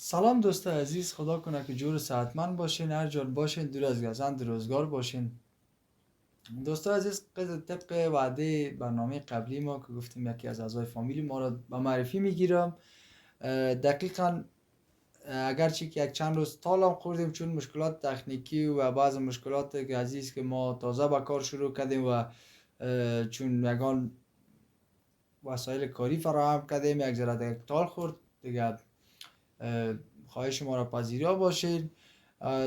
سلام دوست عزیز، خدا کنه که جور و صحتمند باشین، هر جان باشین، دور از گزند روزگار باشین. دوست عزیز، طبق وعده برنامه قبلی ما که گفتیم یکی از اعضای فامیلی ما را به معرفی میگیرم. دقیقا اگرچه که یک چند روز تالم خوردیم چون مشکلات تکنیکی و بعض مشکلات که عزیز که ما تازه به کار شروع کردیم و چون یگان وسایل کاری فراهم کردیم یک ذره تال خورد دیگه. خواهش ما را پذیرا باشید.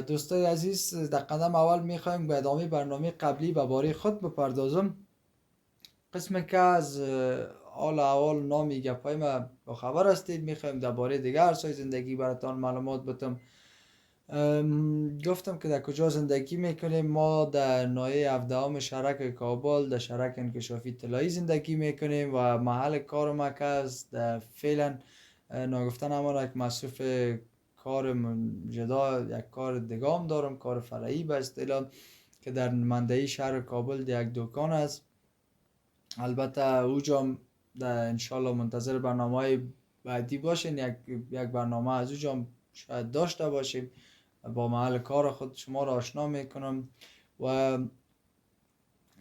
دوستای عزیز، در قدم اول میخوایم به ادامه برنامه قبلی به باره خود بپردازم. قسم که از حال احوال نامی گپای ما با خبر هستید، میخوایم در باره دیگر عرصه‌های زندگی براتان معلومات بدم. گفتم که در کجا زندگی میکنیم. ما در ناحیه 17 شهرک کابل در شهرک انکشافی طلایی زندگی میکنیم و محل کار ما که است فعلا ناگفتن اما یک مصروف کار جدا یک کار دگام دارم، کار فرعی به اصطلاح که در مندهی شهر کابل یک دکان است. البته اوجام در انشالله منتظر برنامه های بعدی باشین، یک برنامه از اوجام شاید داشته باشیم. با محل کار خود شما را آشنا میکنم و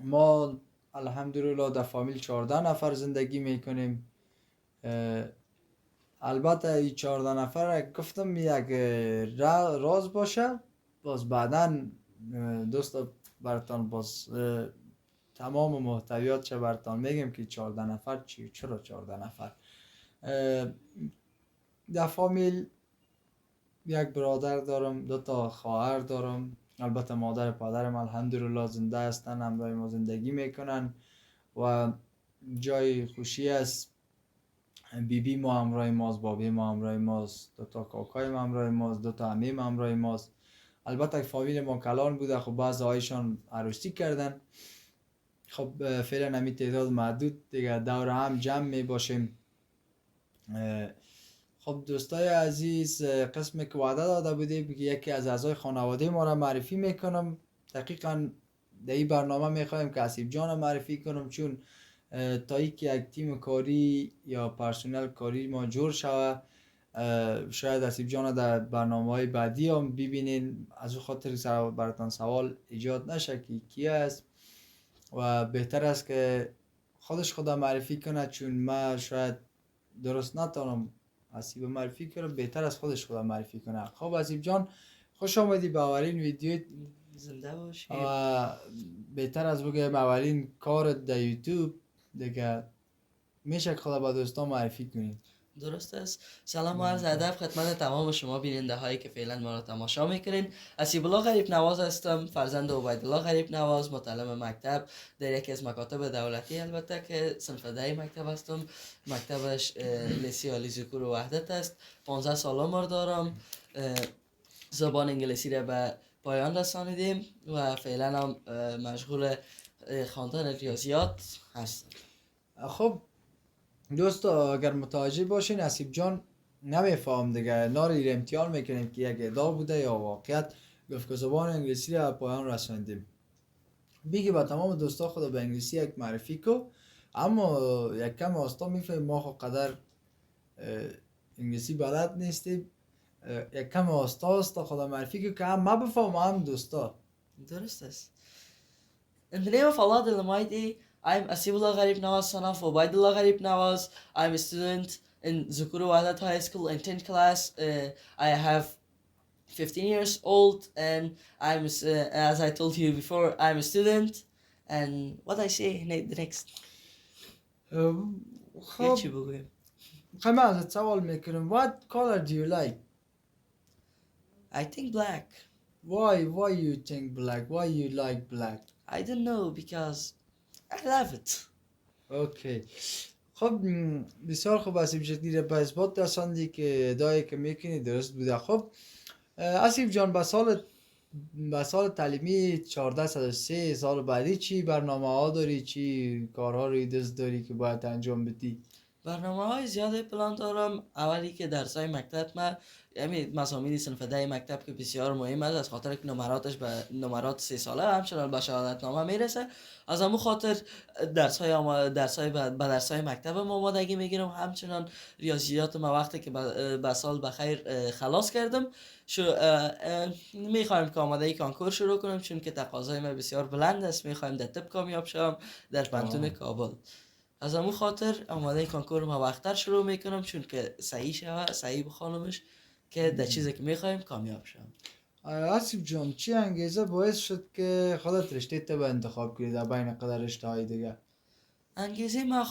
ما الحمدلله در فامیل 14 نفر زندگی میکنیم. البته این 14 نفر گفتم یک راز باشه، باز بعدا دوست براتان باز تمام محتویات چه براتان میگم که 14 نفر چرا 14 نفر. در فامیل یک برادر دارم، 2 تا خواهر دارم. البته مادر پدرم الحمدلله زنده هستن، همراه ما زندگی میکنن و جای خوشی است. بی ما همراه ماست، بابی ما همراه ماست، 2 تا کاکای ما همراه ماست، 2 تا عمیم همراه ماست. البته فامیل ما کلان بوده، خب بعضی هایشان عروسی کردن. خب فعلا همین تعداد محدود دیگه دور هم جمع می باشیم. خب دوستای عزیز، قسمی که وعده داده بودیم که یکی از اعضای خانواده ما را معرفی میکنم. دقیقا در این برنامه میخوایم که اسیب جان معرفی کنم، چون تا ای که یک تیم کاری یا پرسونل کاری ما جور شوه شاید اسیب جان در برنامه های بعدی هم ببینین. از او خاطر براتان سوال ایجاد نشه که کی است و بهتر است که خودش خدا معرفی کنه، چون ما شاید درست نتانم اسیب معرفی کنم، بهتر از خودش خدا معرفی کنه. خب اسیب جان، خوش آمدی به اولین ویدیو. زنده باشی. بهتر از بگم اولین کار در یوتیوب دیگه، میشه که خدا با دوستان معرفی کنید. درست است. سلام و عرض ادب خدمت تمام شما بیننده هایی که فعلا ما را تماشا میکنین. اسیب الله غریب نواز هستم، فرزند عبید الله غریب نواز، متعلم مکتب در یکی از مکاتب دولتی، البته که صنف 10 مکتب هستم. مکتبش لیسی عالی ذکور و وحدت است. 15 سال عمر دارم. زبان انگلیسی را به پایان رسانیدیم و فعلا هم مشغول خواندن ریاضیات هستم. خب دوستا، اگر متوجه باشین اسیب جان نمیفهم دیگه، ناری امتحان میکنیم که یک ادعا بوده یا واقعیت. گفت که زبان انگلیسی را پایان رساندیم. بگی با تمام دوستا خدا به انگلیسی یک معرفی کو، اما یک کم واسطا میفهمیم ما خود قدر انگلیسی بلد نیستیم. یک کم واسطا است خدا معرفی کو که هم ما بفهم هم دوستا. درست است. In the name of Allah the Almighty, I'm Asibullah Gharib Nawaz, son of Ubaidullah Gharib Nawaz. I'm a student in Zukuru Wahdat High School in 10th class. I have 15 years old and I'm, as I told you before, I'm a student. And what I say the next. خب خیلی ازت سوال میکنم. What color do you like? I think black. Why you think black? Why you like black? I don't know, because I love it. اوکی. خب بسیار خوب. اسیب جدید به اثبات رساندی که ادعایی که میکنی درست بوده. خب اسیب جان، به سال تعلیمی 1403 سال بعدی چی برنامه ها داری، چی کارها روی دست داری که باید انجام بدی؟ برنامه‌های زیاد پلان دارم. اولی که درس‌های مکتب ما مضامین صنف ده مکتب که بسیار مهم است، از خاطر که نمراتش به نمرات 3 ساله همچنان به شهادتنامه میرسه. از همون خاطر درس‌های مکتبم آمادگی میگیرم. همچنان ریاضیات ما وقتی که به سال بخیر خلاص کردم میخوایم که آماده کانکور شروع کنم، چون که تقاضای ما بسیار بلند است. میخوایم در طب کامیاب شوم در پانتون کابل. از همون خاطر آماده کانکور ما وقتتر شروع میکنم، چون که صحیح بخوانمش که در چیزی که میخوایم کامیاب شم. آسیف جان، چی انگیزه باعث شد که خودت رشته طب انتخاب کردی در بین قدر رشته های دیگه؟ انگیزه ما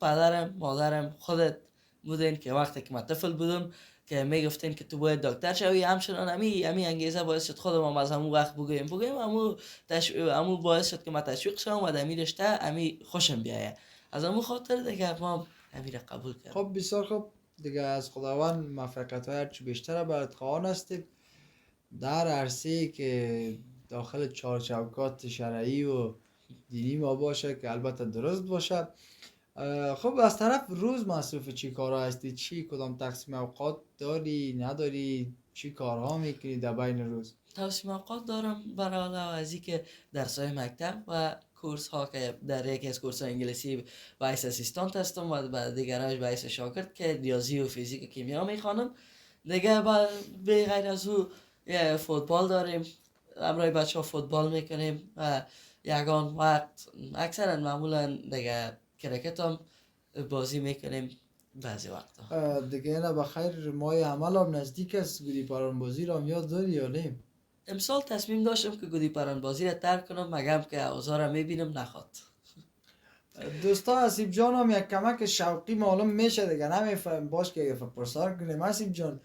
پدرم مادرم خودت بودین که وقتی که من طفل بودم که میگفتین که تو باید دکتر شوی. همچنان امی انگیزه باعث شد خودم از همون وقت بگویم امو باعث شد که من تشویق شوم و در رشته امی خوشم بیایه. از همون خاطر دیگه ما امی را قبول کردم. خب بسیار خوب دیگه، از خداوند موفقیت های هرچی بیشتر برات خواهان هستیم در عرصه‌ای که داخل چارچوبات شرعی و دینی ما باشه که البته درست باشه. خب از طرف روز مصروف چی کارها هستی؟ کدام تقسیم اوقات داری نداری؟ چی کارها میکنی در بین روز؟ تقسیم اوقات دارم برای علاوه از که درس‌های مکتب و کورس ها که در یکی از کورس های انگلیسی وایس اسیستانت هستم و بعد دیگرش وایس شاگرد که ریاضی و فیزیک و کیمیا میخوانم. دیگه به غیر از او فوتبال داریم، همراه بچه ها فوتبال میکنیم و یگان وقت اکثرا معمولا دیگه کرکت هم بازی میکنیم بعضی وقتا. دیگه نه بخیر ماه عمل هم نزدیک است، گودی پران بازی را هم یاد داری یا نه؟ امسال تصمیم داشتم که گودی پران بازی را ترک کنم، مگم که اوضاع را میبینم نخواد. دوستا اسیب جان هم یک کمک شوقی معلوم میشه دیگه، نمیفهم باش که پرسار کنیم. اسیب جان،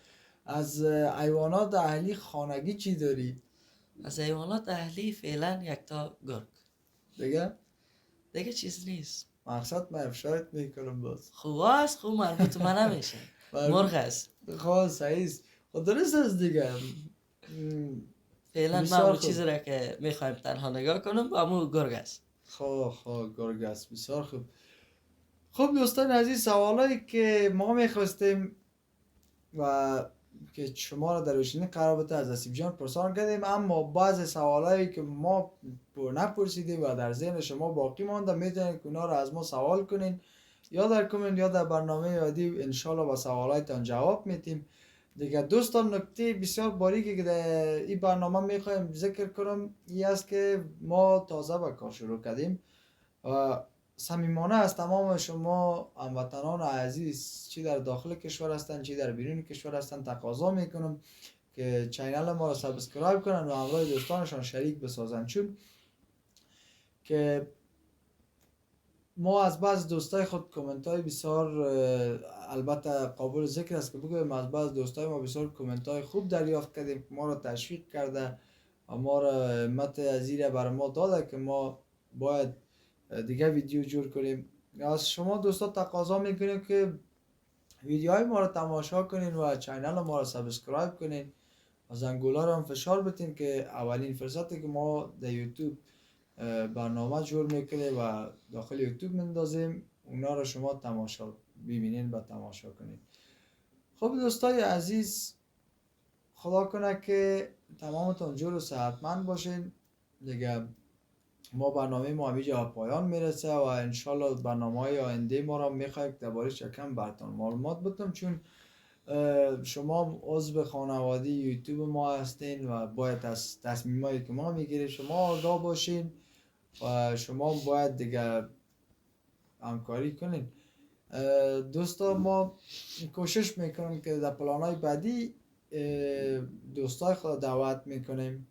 از حیوانات اهلی خانگی چی داری؟ از حیوانات اهلی فعلا یک تا گرگ. دیگه چیز نیست. مقصد من افشارت میکنم باز. خوب است، خوب مربوط من نمیشه. مرغ است. خواه صحیح است. خب درست است دیگه. فعلا من اون چیزی را که میخوایم تنها نگاه کنم با همون گرگ است. خواه گرگ است. بسیار خوب. خب دوستان عزیز، سوالایی که ما میخواستیم و که شما را در روشنی قرار بده از اسیب جان پرسان کردیم، اما بعض سوالایی که ما نپرسیدیم و در ذهن شما باقی مانده میتونید که اونا را از ما سوال کنین، یا در کامنت یا در برنامه بعدی انشالله با سوالایتان جواب میتیم دیگه. دوستان نکته بسیار باریکی که در این برنامه میخوایم ذکر کنم این است که ما تازه به کار شروع کردیم و صمیمانه از تمام شما هموطنان عزیز چی در داخل کشور هستن چی در بیرون کشور هستن تقاضا میکنم که چینل ما را سابسکرایب کنن و همراه دوستانشان شریک بسازن، چون که ما از بعض دوستای خود کامنت های بسیار البته قابل ذکر است که بگویم از بعض دوستای ما بسیار کامنت های خوب دریافت کردیم، ما را تشویق کرده و ما را همت ازیر برای ما داده که ما باید دیگه ویدیو جور کنیم. از شما دوستا تقاضا میکنیم که ویدیوهای ما را تماشا کنین و چینل ما را سابسکرایب کنین و زنگوله را هم فشار بتین که اولین فرصتی که ما در یوتیوب برنامه جور میکنیم و داخل یوتیوب مندازیم اونا را شما تماشا ببینین و تماشا کنین. خب دوستای عزیز، خدا کنه که تمامتون جور و صحتمند باشین دیگه. ما برنامه ما همینجا پایان میرسه و انشالله برنامه های آینده ما را میخوایم درباره‌اش یکم براتون معلومات بدم، چون شما عضو خانواده یوتیوب ما هستین و باید از تصمیمایی که ما میگیریم شما آگاه باشین و شما باید دیگه همکاری کنین. دوستا ما کوشش میکنیم که در پلانهای بعدی دوستای خود دعوت میکنیم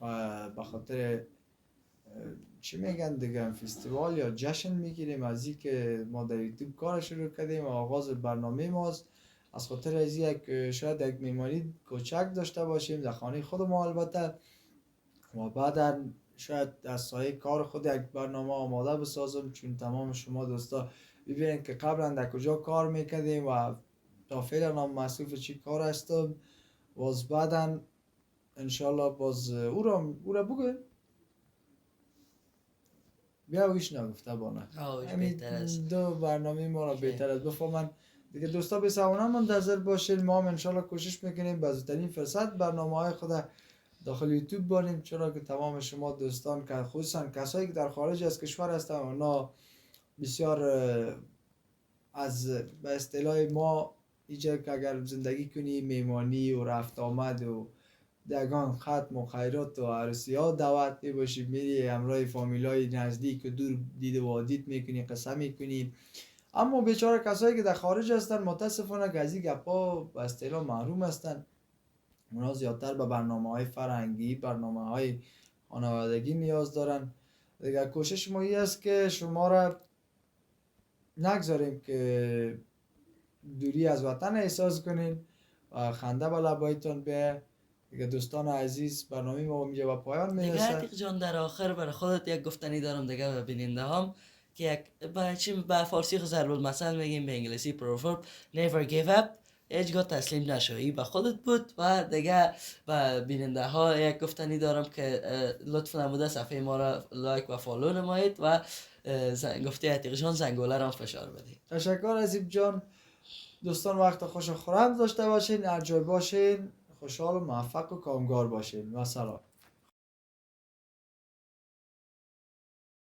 و به خاطر چی میگن دیگه فستیوال یا جشن میگیریم از این که ما در یوتیوب کار شروع کردیم و آغاز برنامه ماست. از خاطر از یک شاید یک میمانی کوچک داشته باشیم در خانه خود ما البته و بعدا شاید از سایه کار خود یک برنامه آماده بسازم، چون تمام شما دوستا ببینید که قبلا در کجا کار میکردیم و تا فعلا هم مصروف چی کار هستم. باز بعدا انشالله باز او را بگویم. بیا ویش نگفته بانه آوش همین بهتر است. دو برنامه ما را که- بهتر از بفهمن دیگه. دوستا به سوانه منتظر باشین، ما هم انشالله کوشش میکنیم به زودترین فرصت برنامه های خود داخل یوتیوب بانیم، چرا که تمام شما دوستان که خصوصا کسایی که در خارج از کشور هستن اونا بسیار از به اصطلاح ما اینجا که اگر زندگی کنی میمانی و رفت آمد و دگان ختم و خیرات و عروسی ها دعوت می باشی، میری همراه فامیلای نزدیک و دور دید و وادیت میکنی، قصه میکنی. اما بیچاره کسایی که در خارج هستن متاسفانه که از این گپا به اصطلاح محروم هستن. اونا زیادتر به برنامه های فرهنگی، برنامه های خانوادگی نیاز دارن. دیگه کوشش ما این است که شما را نگذاریم که دوری از وطن احساس کنین و خنده به لبایتان بیه. دیگه دوستان عزیز برنامه ما اینجا به پایان دیگه میرسه. عتیق جان در آخر برای خودت یک گفتنی دارم دیگه به بیننده هم که یک به فارسی خود ضرب المثل میگیم، به انگلیسی پروورب never give up. هیچگاه تسلیم نشوی به خودت بود. و دیگه به بیننده ها یک گفتنی دارم که لطف نموده صفحه ما را لایک و فالو نمایید و گفته عتیق جان زنگوله را فشار بدید. تشکر عزیز جان. دوستان وقت خوش و خورم داشته باشین، هر جای باشین خوشحال و موفق و کامگار باشین و سلام.